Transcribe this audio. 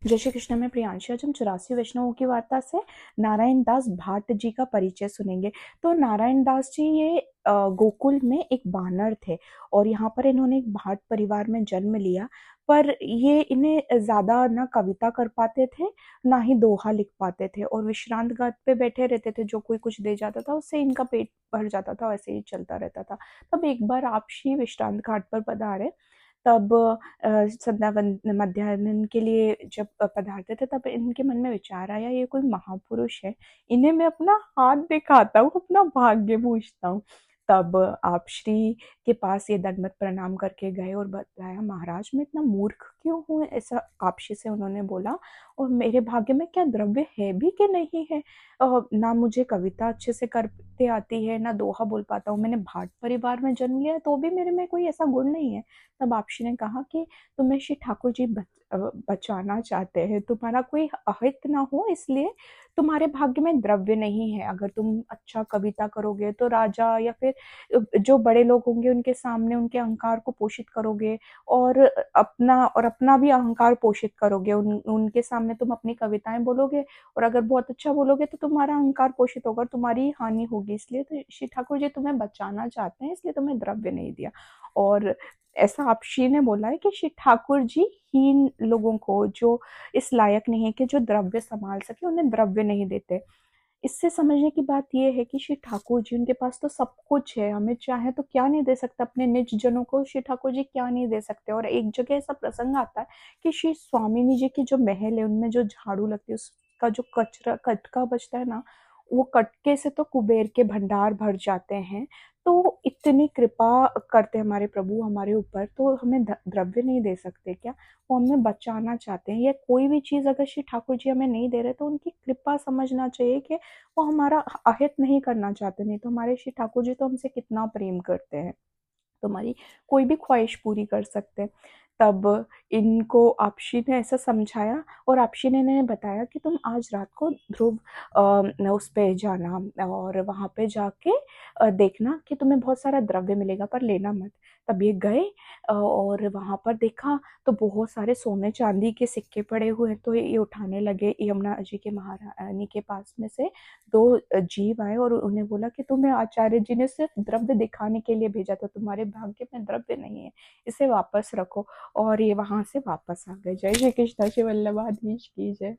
जय श्री कृष्ण। में प्रियांशी। आज हम 84 वैष्णवों की वार्ता से नारायण दास भाट जी का परिचय सुनेंगे। तो नारायण दास जी ये गोकुल में एक बानर थे और यहाँ पर इन्होंने एक भाट परिवार में जन्म लिया। पर ये इन्हें ज्यादा ना कविता कर पाते थे, ना ही दोहा लिख पाते थे, और विश्रांत घाट पे बैठे रहते थे। जो कोई कुछ दे जाता था उससे इनका पेट भर जाता था, वैसे ही चलता रहता था। तब एक बार आप श्री विश्रांत घाट पर पधारे। तब संध्या मध्याह्न के लिए जब पधारते थे, तब इनके मन में विचार आया, ये कोई महापुरुष है, इन्हें मैं अपना हाथ दिखाता हूँ, अपना भाग्य पूछता हूँ। तब आप श्री के पास ये दंडवत प्रणाम करके गए और बताया, महाराज मैं इतना मूर्ख क्यों हूँ, ऐसा आपशी से उन्होंने बोला। और मेरे भाग्य में क्या द्रव्य है भी कि नहीं है? ना मुझे कविता अच्छे से करते आती है, ना दोहा बोल पाता हूँ। मैंने भाट परिवार में जन्म लिया तो भी मेरे में कोई ऐसा गुण नहीं है। तब आपशी ने कहा कि तुम्हें श्री ठाकुर जी बचाना चाहते हैं, तुम्हारा कोई अहित ना हो, इसलिए तुम्हारे भाग्य में द्रव्य नहीं है। अगर तुम अच्छा कविता करोगे तो राजा या फिर जो बड़े लोग होंगे उनके सामने उनके अहंकार को पोषित करोगे, और अपना भी अहंकार पोषित करोगे। उनके सामने तुम अपनी कविताएं बोलोगे, और अगर बहुत अच्छा बोलोगे तो तुम्हारा अहंकार पोषित होगा, तुम्हारी हानि होगी। इसलिए तो श्री ठाकुर जी तुम्हें बचाना चाहते हैं, इसलिए तुम्हें द्रव्य नहीं दिया। और ऐसा आपशी ने बोला है कि श्री ठाकुर जी हीन लोगों को, जो इस लायक नहीं है कि जो द्रव्य संभाल सके, उन्हें द्रव्य नहीं देते। इससे समझने की बात यह है कि श्री ठाकुर जी, उनके पास तो सब कुछ है, हमें चाहे तो क्या नहीं दे सकते, अपने निज जनों को श्री ठाकुर जी क्या नहीं दे सकते। और एक जगह ऐसा प्रसंग आता है कि श्री स्वामिनी जी की जो महल है, उनमें जो झाड़ू लगती है, उसका जो कचरा कटका बचता है ना, वो कटके से तो कुबेर के भंडार भर जाते हैं। तो इतनी कृपा करते हैं हमारे प्रभु हमारे ऊपर, तो हमें द्रव्य नहीं दे सकते क्या? वो हमें बचाना चाहते हैं, या कोई भी चीज अगर श्री ठाकुर जी हमें नहीं दे रहे तो उनकी कृपा समझना चाहिए कि वो हमारा अहित नहीं करना चाहते। नहीं तो हमारे श्री ठाकुर जी तो हमसे कितना प्रेम करते हैं, तुम्हारी कोई भी ख्वाहिश पूरी कर सकते हैं। तब इनको आपशी ने ऐसा समझाया, और आपशी ने इन्हें बताया कि तुम आज रात को ध्रुव उस पे जाना, और वहां पे जाके देखना कि तुम्हें बहुत सारा द्रव्य मिलेगा, पर लेना मत। तब ये गए और वहां पर देखा तो बहुत सारे सोने चांदी के सिक्के पड़े हुए हैं। तो ये उठाने लगे। यमुना जी के महारानी के पास में से दो जीव आए और उन्हें बोला कि तुम्हें आचार्य जी ने सिर्फ द्रव्य दिखाने के लिए भेजा था, तुम्हारे भाग्य में द्रव्य नहीं है, इसे वापस रखो। और ये वहां से वापस आ गए। जय श्री कृष्ण। श्री वल्लभाधीश की जय।